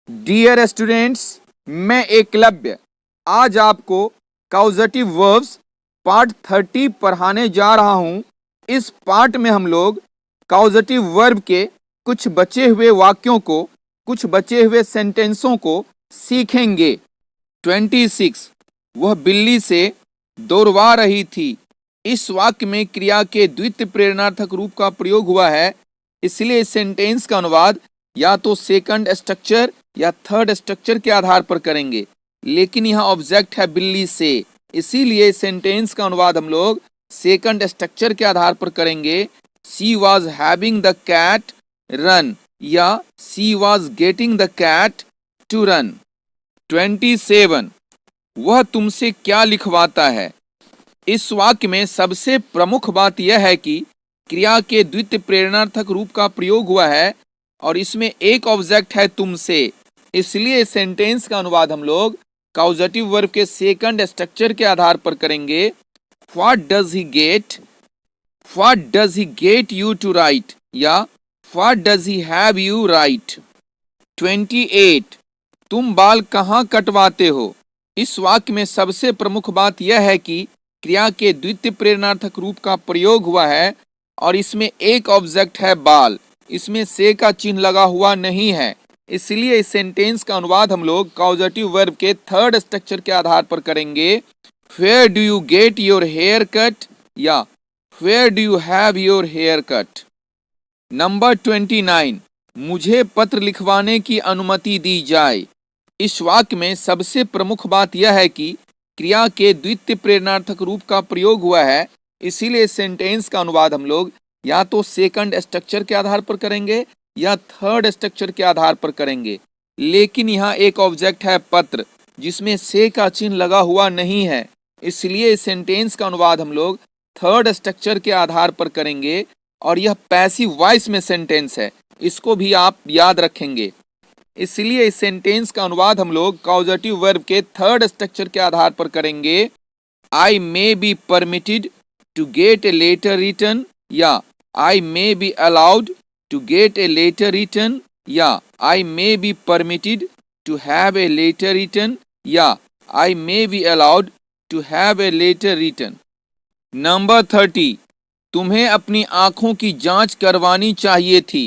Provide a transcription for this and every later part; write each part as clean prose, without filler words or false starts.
Dear students, मैं एकलव्य आज आपको काउजेटिव वर्ब्स पार्ट 30 पढ़ाने जा रहा हूं। इस पार्ट में हम लोग काउजेटिव वर्ब के कुछ बचे हुए वाक्यों को, कुछ बचे हुए सेंटेंसों को सीखेंगे। 26 वह बिल्ली से दौड़वा रही थी। इस वाक्य में क्रिया के द्वितीय प्रेरणार्थक रूप का प्रयोग हुआ है, इसलिए इस सेंटेंस का अनुवाद या तो सेकंड स्ट्रक्चर या थर्ड स्ट्रक्चर के आधार पर करेंगे, लेकिन यहाँ ऑब्जेक्ट है बिल्ली से, इसीलिए सेंटेंस का अनुवाद हम लोग सेकंड स्ट्रक्चर के आधार पर करेंगे। She was having the cat run या she was getting the cat to run. 27 वह तुमसे क्या लिखवाता है। इस वाक्य में सबसे प्रमुख बात यह है कि क्रिया के द्वितीय प्रेरणार्थक रूप का प्रयोग हुआ है और इसमें एक ऑब्जेक्ट है तुमसे, इसलिए इस सेंटेंस का अनुवाद हम लोग काउजेटिव वर्ब के सेकंड स्ट्रक्चर के आधार पर करेंगे। What does he get, what does he get you to write या what does he have you write. 28 तुम बाल कहाँ कटवाते हो। इस वाक्य में सबसे प्रमुख बात यह है कि क्रिया के द्वितीय प्रेरणार्थक रूप का प्रयोग हुआ है और इसमें एक ऑब्जेक्ट है बाल, इसमें से का चिन्ह लगा हुआ नहीं है, इसलिए इस सेंटेंस का अनुवाद हम लोग काउजेटिव वर्ब के थर्ड स्ट्रक्चर के आधार पर करेंगे। Where do you get your hair cut या where do you have your hair cut. Number 29 मुझे पत्र लिखवाने की अनुमति दी जाए। इस वाक्य में सबसे प्रमुख बात यह है कि क्रिया के द्वितीय प्रेरणार्थक रूप का प्रयोग हुआ है, इसीलिए इस सेंटेंस का अनुवाद हम लोग या तो सेकंड स्ट्रक्चर के आधार पर करेंगे या थर्ड स्ट्रक्चर के आधार पर करेंगे, लेकिन यहाँ एक ऑब्जेक्ट है पत्र जिसमें से का चिन्ह लगा हुआ नहीं है, इसलिए इस सेंटेंस का अनुवाद हम लोग थर्ड स्ट्रक्चर के आधार पर करेंगे और यह पैसिव वॉइस में सेंटेंस है, इसको भी आप याद रखेंगे। इसलिए इस सेंटेंस का अनुवाद हम लोग काउजेटिव वर्ब के थर्ड स्ट्रक्चर के आधार पर करेंगे। I may be permitted to get a letter written या I may be allowed to get a letter written या I may be permitted to have a letter written या I may be allowed to have a letter written। Number 30 तुम्हें अपनी आंखों की जांच करवानी चाहिए थी।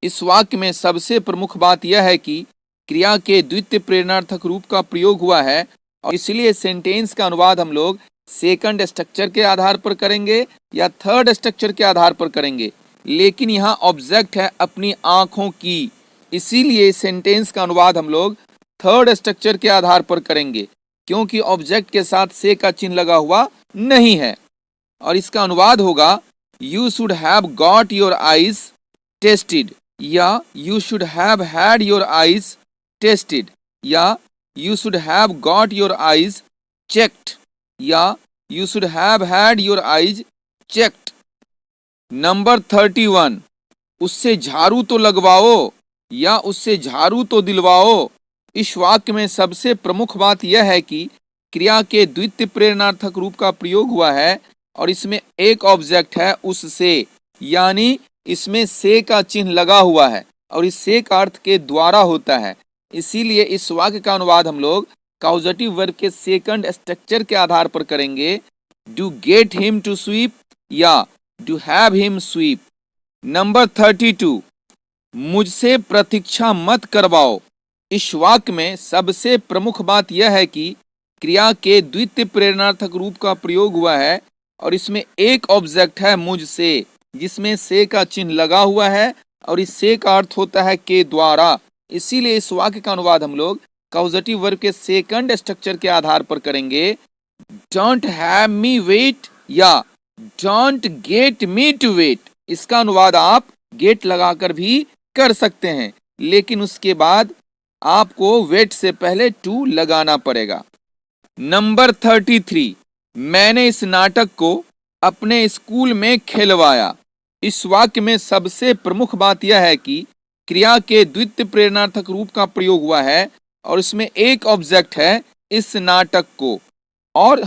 इस वाक्य में सबसे प्रमुख बात यह है कि क्रिया के द्वितीय प्रेरणार्थक रूप का प्रयोग हुआ है और इसलिए सेंटेंस का अनुवाद हम लोग सेकंड स्ट्रक्चर के आधार पर करेंगे या थर्ड स्ट्रक्चर के आधार पर करेंगे, लेकिन यहाँ ऑब्जेक्ट है अपनी आंखों की, इसीलिए सेंटेंस का अनुवाद हम लोग थर्ड स्ट्रक्चर के आधार पर करेंगे, क्योंकि ऑब्जेक्ट के साथ से का चिन्ह लगा हुआ नहीं है और इसका अनुवाद होगा you should have got your eyes tested या you should have had your eyes tested या you should have got your eyes checked या you should have had your eyes checked. Number 31 उससे झाड़ू तो लगवाओ या उससे झाड़ू तो दिलवाओ। इस वाक्य में सबसे प्रमुख बात यह है कि क्रिया के द्वितीय प्रेरणार्थक रूप का प्रयोग हुआ है और इसमें एक ऑब्जेक्ट है उससे, यानी इसमें से का चिन्ह लगा हुआ है और इस से का अर्थ के द्वारा होता है, इसीलिए इस वाक्य का अनुवाद हम लोग काउजेटिव वर्ब के सेकंड स्ट्रक्चर के आधार पर करेंगे। Do get him to sweep या to have him sweep. Number 32 मुझसे प्रतीक्षा मत करवाओ। इस वाक्य में सबसे प्रमुख बात यह है कि क्रिया के द्वितीय प्रेरणार्थक रूप का प्रयोग हुआ है और इसमें एक ऑब्जेक्ट है मुझसे, जिसमें से का चिन्ह लगा हुआ है और इस से का अर्थ होता है के द्वारा, इसीलिए इस वाक्य का अनुवाद हम लोग काउजेटिव वर्ब के सेकंड स्ट्रक्चर के आधार पर करेंगे। डोंट हैव मी वेट या don't get me to wait. इसका अनुवाद आप गेट लगाकर भी कर सकते हैं, लेकिन उसके बाद आपको वेट से पहले टू लगाना पड़ेगा। नंबर 33 मैंने इस नाटक को अपने स्कूल में खेलवाया। इस वाक्य में सबसे प्रमुख बात यह है कि क्रिया के द्वितीय प्रेरणार्थक रूप का प्रयोग हुआ है और इसमें एक ऑब्जेक्ट है इस नाटक को, और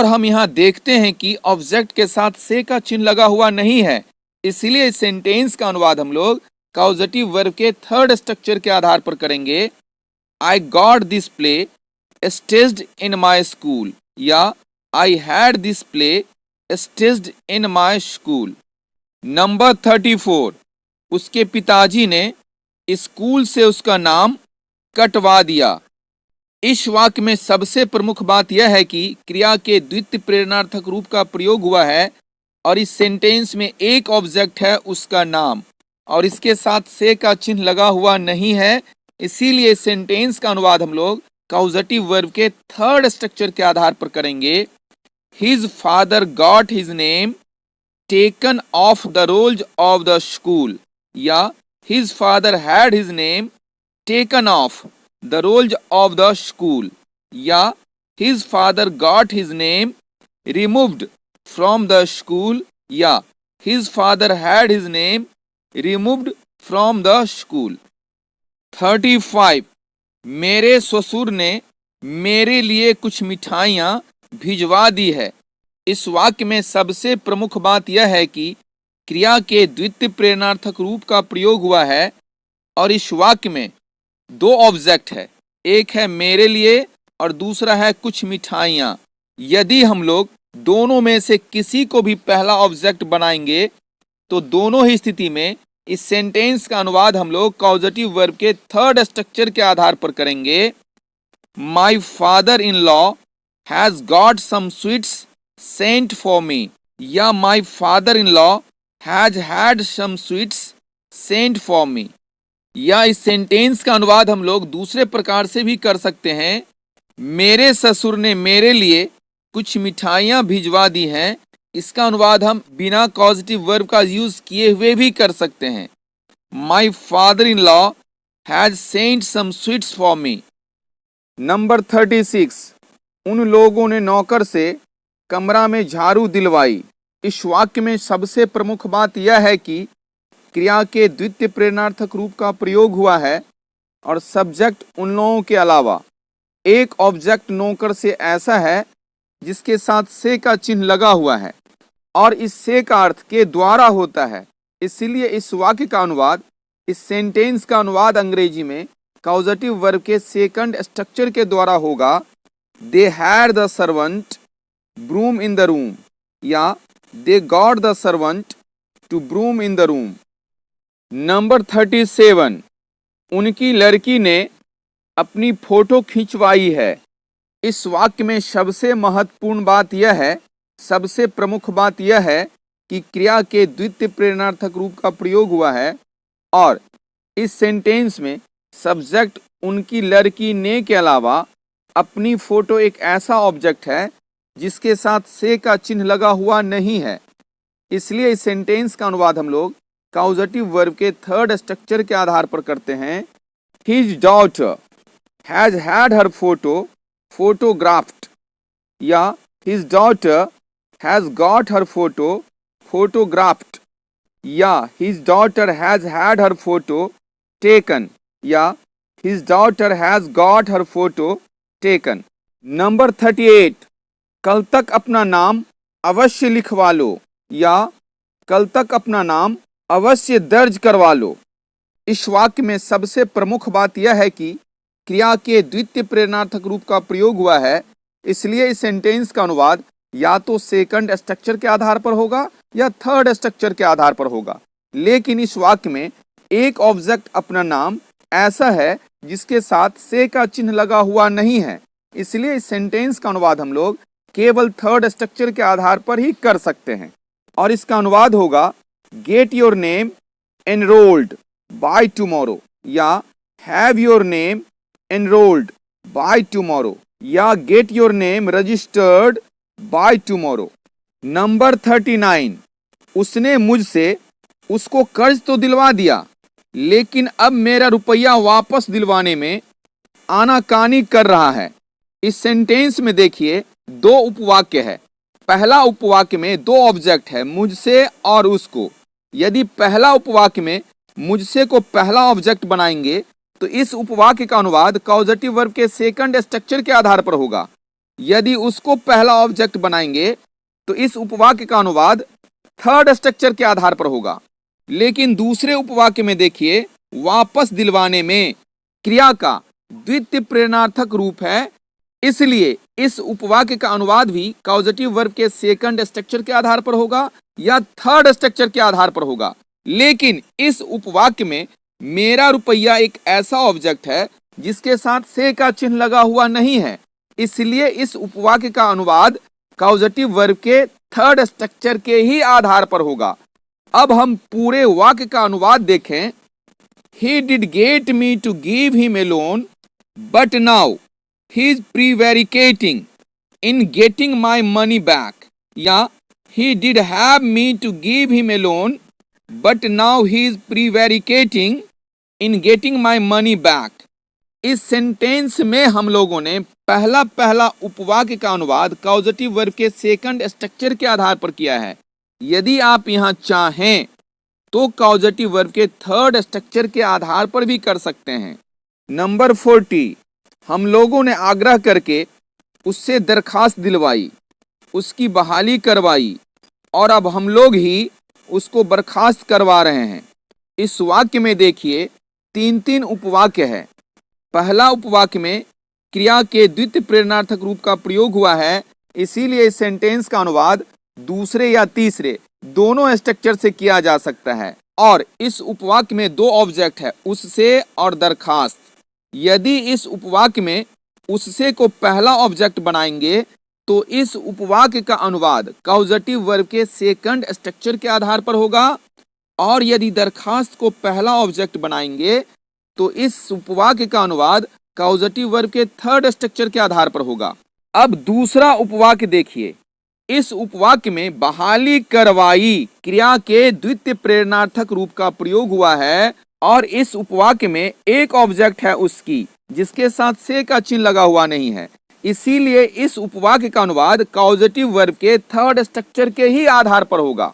हम यहाँ देखते हैं कि ऑब्जेक्ट के साथ से का चिन्ह लगा हुआ नहीं है, इसलिए इस सेंटेंस का अनुवाद हम लोग कॉजेटिव वर्ब के थर्ड स्ट्रक्चर के आधार पर करेंगे। I got this play staged in my school या I had this play staged in my school. Number 34, उसके पिताजी ने स्कूल से उसका नाम कटवा दिया। इस वाक्य में सबसे प्रमुख बात यह है कि क्रिया के द्वितीय प्रेरणार्थक रूप का प्रयोग हुआ है और इस सेंटेंस में एक ऑब्जेक्ट है उसका नाम और इसके साथ से का चिन्ह लगा हुआ नहीं है। इसीलिए इस सेंटेंस का अनुवाद हम लोग कॉजेटिव वर्ब के थर्ड स्ट्रक्चर के आधार पर करेंगे। His father got his name taken off the rolls of the school या his father had his name taken off the rolls of the school या his father got his name removed from the school या his father had his name removed from the school. 35, मेरे ससुर ने मेरे लिए कुछ मिठाइयाँ भिजवा दी है। इस वाक्य में सबसे प्रमुख बात यह है कि क्रिया के द्वितीय प्रेरणार्थक रूप का प्रयोग हुआ है और इस वाक्य में दो ऑब्जेक्ट है, एक है मेरे लिए और दूसरा है कुछ मिठाइयाँ। यदि हम लोग दोनों में से किसी को भी पहला ऑब्जेक्ट बनाएंगे तो दोनों ही स्थिति में इस सेंटेंस का अनुवाद हम लोग कॉजेटिव वर्ब के थर्ड स्ट्रक्चर के आधार पर करेंगे। My father in law has got some sweets sent for me या my father in law has had some sweets sent for me. या इस सेंटेंस का अनुवाद हम लोग दूसरे प्रकार से भी कर सकते हैं, मेरे ससुर ने मेरे लिए कुछ मिठाइयाँ भिजवा दी हैं। इसका अनुवाद हम बिना कॉजेटिव वर्ब का यूज किए हुए भी कर सकते हैं। My father in law has sent some sweets for me. Number 36, उन लोगों ने नौकर से कमरा में झाड़ू दिलवाई। इस वाक्य में सबसे प्रमुख बात यह है कि क्रिया के द्वितीय प्रेरणार्थक रूप का प्रयोग हुआ है और सब्जेक्ट उन लोगों के अलावा एक ऑब्जेक्ट नौकर से ऐसा है जिसके साथ से का चिन्ह लगा हुआ है और इस से का अर्थ के द्वारा होता है। इसलिए इस वाक्य का अनुवाद, इस सेंटेंस का अनुवाद अंग्रेजी में कॉजेटिव वर्ब के सेकंड स्ट्रक्चर के द्वारा होगा। They had the servant broom in the room या they got the servant to broom in the room. Number 37, उनकी लड़की ने अपनी फोटो खिंचवाई है। इस वाक्य में सबसे महत्वपूर्ण बात यह है, सबसे प्रमुख बात यह है कि क्रिया के द्वितीय प्रेरणार्थक रूप का प्रयोग हुआ है और इस सेंटेंस में सब्जेक्ट उनकी लड़की ने के अलावा अपनी फोटो एक ऐसा ऑब्जेक्ट है जिसके साथ से का चिन्ह लगा हुआ नहीं है। इसलिए इस सेंटेंस का अनुवाद हम लोग कॉजेटिव वर्ब के थर्ड स्ट्रक्चर के आधार पर करते हैं। His daughter has had her photo photographed या his daughter has got her photo photographed या his daughter has had her photo taken या his daughter has got her photo taken. Number 38, कल तक अपना नाम अवश्य लिखवा लो या कल तक अपना नाम अवश्य दर्ज करवा लो। इस वाक्य में सबसे प्रमुख बात यह है कि क्रिया के द्वितीय प्रेरणार्थक रूप का प्रयोग हुआ है। इसलिए इस सेंटेंस का अनुवाद या तो सेकंड स्ट्रक्चर के आधार पर होगा या थर्ड स्ट्रक्चर के आधार पर होगा। लेकिन इस वाक्य में एक ऑब्जेक्ट अपना नाम ऐसा है जिसके साथ से का चिन्ह लगा हुआ नहीं है। इसलिए इस सेंटेंस का अनुवाद हम लोग केवल थर्ड स्ट्रक्चर के आधार पर ही कर सकते हैं और इसका अनुवाद होगा get your name enrolled by tomorrow या have your name enrolled by tomorrow या get your name registered by tomorrow. Number 39, उसने मुझसे उसको कर्ज तो दिलवा दिया लेकिन अब मेरा रुपया वापस दिलवाने में आनाकानी कर रहा है। इस सेंटेंस में देखिए दो उपवाक्य है। पहला उपवाक्य में दो ऑब्जेक्ट है, मुझसे और उसको। यदि पहला उपवाक्य में मुझसे को पहला ऑब्जेक्ट बनाएंगे तो इस उपवाक्य का अनुवाद कॉजेटिव वर्ब के सेकंड स्ट्रक्चर के आधार पर होगा। यदि उसको पहला ऑब्जेक्ट बनाएंगे तो इस उपवाक्य का अनुवाद थर्ड स्ट्रक्चर के आधार पर होगा। लेकिन दूसरे उपवाक्य में देखिए, वापस दिलवाने में क्रिया का द्वितीय प्रेरणार्थक रूप है, इसलिए इस उपवाक्य का अनुवाद भी कॉजेटिव वर्ब के सेकंड स्ट्रक्चर के आधार पर होगा या थर्ड स्ट्रक्चर के आधार पर होगा। लेकिन इस उपवाक्य में मेरा रुपया एक ऐसा ऑब्जेक्ट है जिसके साथ से का चिन्ह लगा हुआ नहीं है, इसलिए इस उपवाक्य का अनुवाद कॉजेटिव वर्ब के थर्ड स्ट्रक्चर के ही आधार पर होगा। अब हम पूरे वाक्य का अनुवाद देखें। He did get me to give him a loan, but now he is prevaricating in getting my money back. या he did have me to give him a loan, but now he is prevaricating in getting my money back. इस sentence में हम लोगों ने पहला उपवाक्य का अनुवाद causative verb के सेकंड स्ट्रक्चर के आधार पर किया है। यदि आप यहाँ चाहें तो कॉजेटिव वर्ब के थर्ड स्ट्रक्चर के आधार पर भी कर सकते हैं। नंबर 40, हम लोगों ने आग्रह करके उससे दरखास्त दिलवाई, उसकी बहाली करवाई और अब हम लोग ही उसको बर्खास्त करवा रहे हैं। इस वाक्य में देखिए 3 उपवाक्य है। पहला उपवाक्य में क्रिया के द्वितीय प्रेरणार्थक रूप का प्रयोग हुआ है, इसीलिए इस सेंटेंस का अनुवाद दूसरे या तीसरे दोनों स्ट्रक्चर से किया जा सकता है। और इस उपवाक्य में 2 ऑब्जेक्ट है, उससे और दरखास्त। यदि इस उपवाक्य में उससे को पहला ऑब्जेक्ट बनाएंगे तो इस उपवाक्य का अनुवाद कॉजेटिव वर्ब के सेकंड स्ट्रक्चर के आधार पर होगा, और यदि दरखास्त को पहला ऑब्जेक्ट बनाएंगे तो इस उपवाक्य का अनुवाद कॉजेटिव वर्ब के थर्ड स्ट्रक्चर के आधार पर होगा। अब दूसरा उपवाक्य देखिए। इस उपवाक्य में बहाली करवाई क्रिया के द्वितीय प्रेरणार्थक रूप का प्रयोग हुआ है, और इस उपवाक्य में एक ऑब्जेक्ट है उसकी, जिसके साथ से का चिन्ह लगा हुआ नहीं है, इसीलिए इस उपवाक्य का अनुवाद कॉजेटिव वर्ब के थर्ड स्ट्रक्चर के ही आधार पर होगा।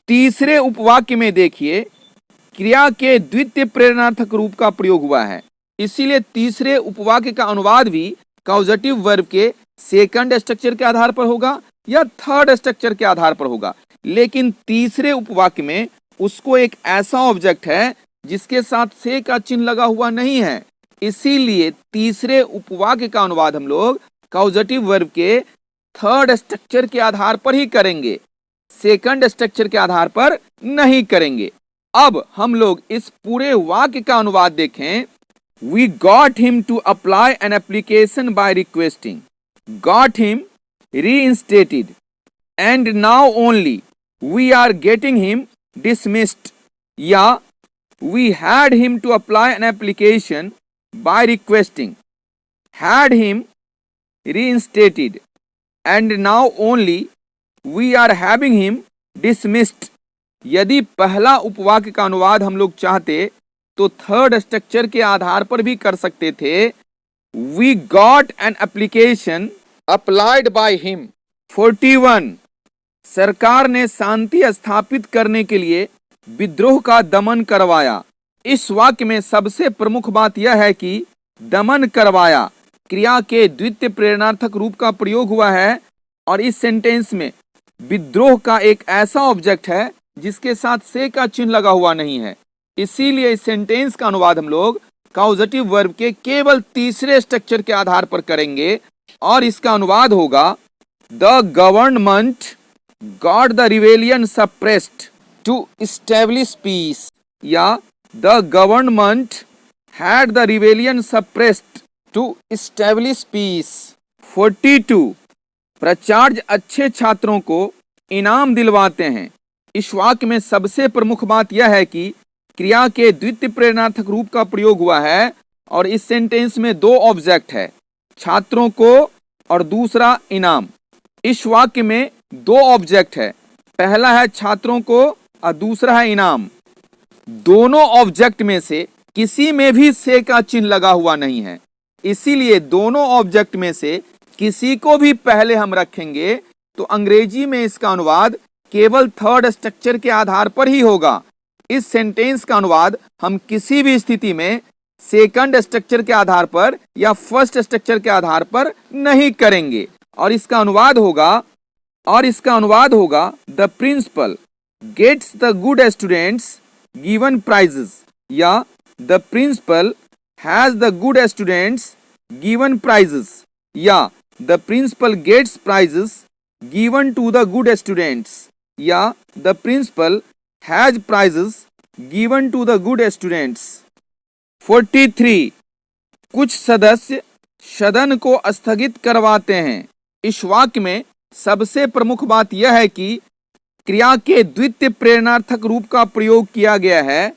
तीसरे उपवाक्य में देखिए, क्रिया के द्वितीय प्रेरणार्थक रूप का प्रयोग हुआ है, इसीलिए तीसरे उपवाक्य का अनुवाद भी कॉजेटिव वर्ब के सेकंड स्ट्रक्चर के आधार पर होगा या थर्ड स्ट्रक्चर के आधार पर होगा। लेकिन तीसरे उपवाक्य में उसको एक ऐसा ऑब्जेक्ट है जिसके साथ से का चिन्ह लगा हुआ नहीं है, इसीलिए तीसरे उपवाक्य का अनुवाद हम लोग कॉजेटिव वर्ब के थर्ड स्ट्रक्चर के आधार पर ही करेंगे, सेकंड स्ट्रक्चर के आधार पर नहीं करेंगे। अब हम लोग इस पूरे वाक्य का अनुवाद देखें। We got him to apply an application by requesting, got him reinstated, and now only we are getting him dismissed. या we had him to apply an application by requesting, had him reinstated, and now only we are having him dismissed. यदि पहला उपवाक्य का अनुवाद हम लोग चाहते तो third structure के आधार पर भी कर सकते थे। We got an application applied by him. 41, सरकार ने शांति स्थापित करने के लिए विद्रोह का दमन करवाया। इस वाक्य में सबसे प्रमुख बात यह है कि दमन करवाया क्रिया के द्वितीय प्रेरणार्थक रूप का प्रयोग हुआ है, और इस सेंटेंस में विद्रोह का एक ऐसा ऑब्जेक्ट है जिसके साथ से का चिन्ह लगा हुआ नहीं है, इसीलिए इस सेंटेंस का अनुवाद हम लोग कॉजेटिव वर्ब के केवल तीसरे स्ट्रक्चर के आधार पर करेंगे, और इसका अनुवाद होगा the government got the rebellion suppressed to establish peace, या the government had the rebellion suppressed to establish peace. 42, प्राचार्य अच्छे छात्रों को इनाम दिलवाते हैं। इस वाक्य में सबसे प्रमुख बात यह है कि क्रिया के द्वितीय प्रेरणार्थक रूप का प्रयोग हुआ है, और इस सेंटेंस में 2 ऑब्जेक्ट है, छात्रों को और दूसरा इनाम। इस वाक्य में 2 ऑब्जेक्ट है, पहला है छात्रों को और दूसरा है इनाम। दोनों ऑब्जेक्ट में से किसी में भी से का चिन्ह लगा हुआ नहीं है, इसीलिए दोनों ऑब्जेक्ट में से किसी को भी पहले हम रखेंगे तो अंग्रेजी में इसका अनुवाद केवल थर्ड स्ट्रक्चर के आधार पर ही होगा। इस सेंटेंस का अनुवाद हम किसी भी स्थिति में सेकंड स्ट्रक्चर के आधार पर या फर्स्ट स्ट्रक्चर के आधार पर नहीं करेंगे, और इसका अनुवाद होगा the principal gets the good students given prizes, या the principal has the good students given prizes, या the principal gets prizes given to the good students, या the principal has prizes given to the good students. 43 कुछ सदस्य सदन को स्थगित करवाते हैं। इस वाक्य में सबसे प्रमुख बात यह है कि क्रिया के द्वितीय प्रेरणार्थक रूप का प्रयोग किया गया है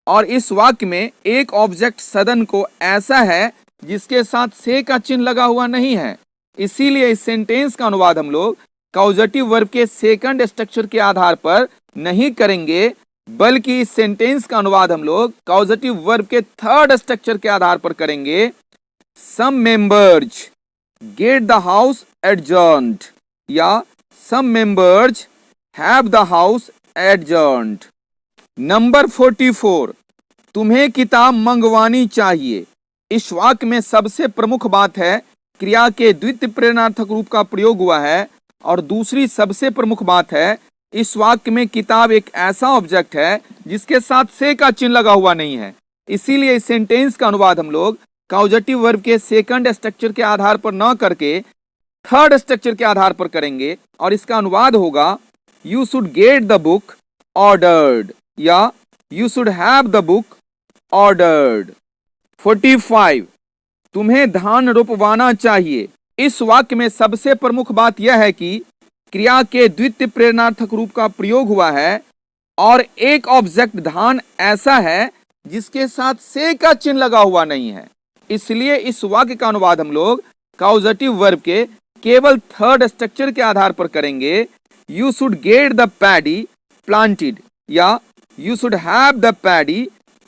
और इस वाक्य में एक ऑब्जेक्ट सदन को ऐसा है जिसके साथ से का चिन्ह लगा हुआ नहीं है। इसीलिए इस सेंटेंस का अनुवाद हम लोग कॉजेटिव वर्ब के सेकंड स्ट्रक्चर के आधार पर नहीं करेंगे, बल्कि इस सेंटेंस का अनुवाद हम लोग कॉजेटिव वर्ब के थर्ड स्ट्रक्चर के आधार पर करेंगे। Some members get the house adjourned, या some members have the house adjourned. Number 44 तुम्हें किताब मंगवानी चाहिए। इस वाक्य में सबसे प्रमुख बात है क्रिया के द्वितीय प्रेरणार्थक रूप का प्रयोग हुआ है और दूसरी सबसे प्रमुख बात है इस वाक्य में किताब एक ऐसा ऑब्जेक्ट है जिसके साथ से का चिन्ह लगा हुआ नहीं है। इसीलिए इस सेंटेंस का अनुवाद हम लोग कॉजेटिव वर्ब के सेकंड स्ट्रक्चर के आधार पर न करके थर्ड स्ट्रक्चर के आधार पर करेंगे और इसका अनुवाद होगा you should get the book ordered, या you should have the book ordered. 45 तुम्हें धान रोपवाना चाहिए। इस वाक्य में सबसे प्रमुख बात यह है कि क्रिया के द्वितीय प्रेरणार्थक रूप का प्रयोग हुआ है और एक ऑब्जेक्ट धान ऐसा है जिसके साथ से का चिन्ह लगा हुआ नहीं है। इसलिए इस वाक्य का अनुवाद हम लोग कॉजेटिव वर्ब के केवल थर्ड स्ट्रक्चर के आधार पर करेंगे। You should get the paddy planted, या you should have the paddy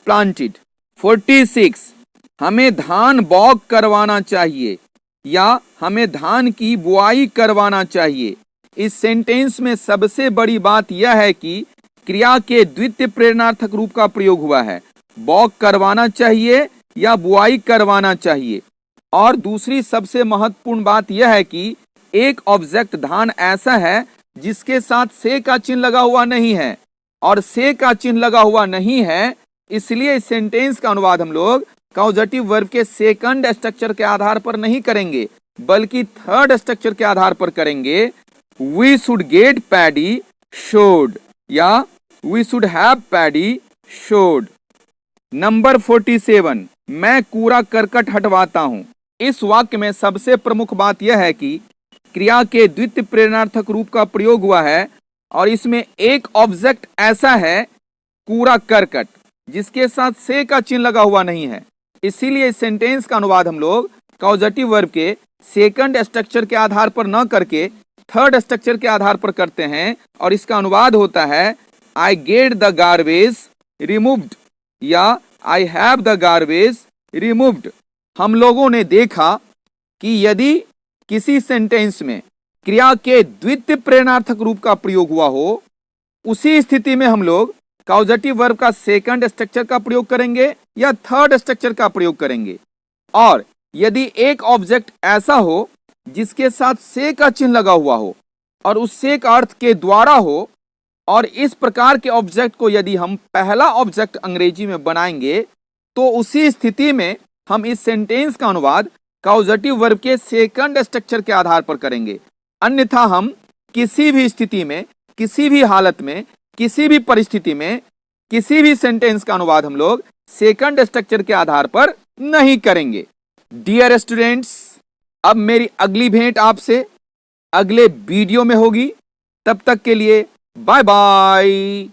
planted. 46 हमें धान बौग करवाना चाहिए, या हमें धान की बुआई करवाना चाहिए। इस सेंटेंस में सबसे बड़ी बात यह है कि क्रिया के द्वितीय प्रेरणार्थक रूप का प्रयोग हुआ है। बौग करवाना चाहिए या बुआई करवाना चाहिए। और दूसरी सबसे महत्वपूर्ण बात यह है कि एक ऑब्जेक्ट धान ऐसा है जिसके साथ से का चिन्ह लगा हुआ नहीं है, और से का चिन्ह लगा हुआ नहीं है, इसलिए इस सेंटेंस का अनुवाद हम लोग कॉजेटिव वर्ब के सेकंड स्ट्रक्चर के आधार पर नहीं करेंगे, बल्कि थर्ड स्ट्रक्चर के आधार पर करेंगे। We should get paddy sowed, या we should have paddy sowed. Number 47 मैं कूड़ा करकट हटवाता हूं। इस वाक्य में सबसे प्रमुख बात यह है कि क्रिया के द्वितीय प्रेरणार्थक रूप का प्रयोग हुआ है और इसमें एक ऑब्जेक्ट ऐसा है कूड़ा करकट जिसके साथ से का चिन्ह लगा हुआ नहीं है। इसीलिए इस सेंटेंस का अनुवाद हम लोग कॉजेटिव वर्ब के सेकंड स्ट्रक्चर के आधार पर न करके थर्ड स्ट्रक्चर के आधार पर करते हैं और इसका अनुवाद होता है I get the garbage removed, या I have the garbage removed. हम लोगों ने देखा कि यदि किसी सेंटेंस में क्रिया के द्वितीय प्रेरणार्थक रूप का प्रयोग हुआ हो, उसी स्थिति में हम लोग कॉजेटिव वर्ब का सेकंड स्ट्रक्चर का प्रयोग करेंगे या थर्ड स्ट्रक्चर का प्रयोग करेंगे। और यदि एक ऑब्जेक्ट ऐसा हो जिसके साथ से का चिन्ह लगा हुआ हो और उस से का अर्थ के द्वारा हो, और इस प्रकार के ऑब्जेक्ट को यदि हम पहला ऑब्जेक्ट अंग्रेजी में बनाएंगे तो उसी स्थिति में हम इस सेंटेंस का अनुवाद कॉजेटिव वर्ब के सेकंड स्ट्रक्चर के आधार पर करेंगे। अन्यथा हम किसी भी स्थिति में, किसी भी हालत में, किसी भी परिस्थिति में किसी भी सेंटेंस का अनुवाद हम लोग सेकंड स्ट्रक्चर के आधार पर नहीं करेंगे। डियर स्टूडेंट्स, अब मेरी अगली भेंट आपसे अगले वीडियो में होगी। तब तक के लिए बाय बाय।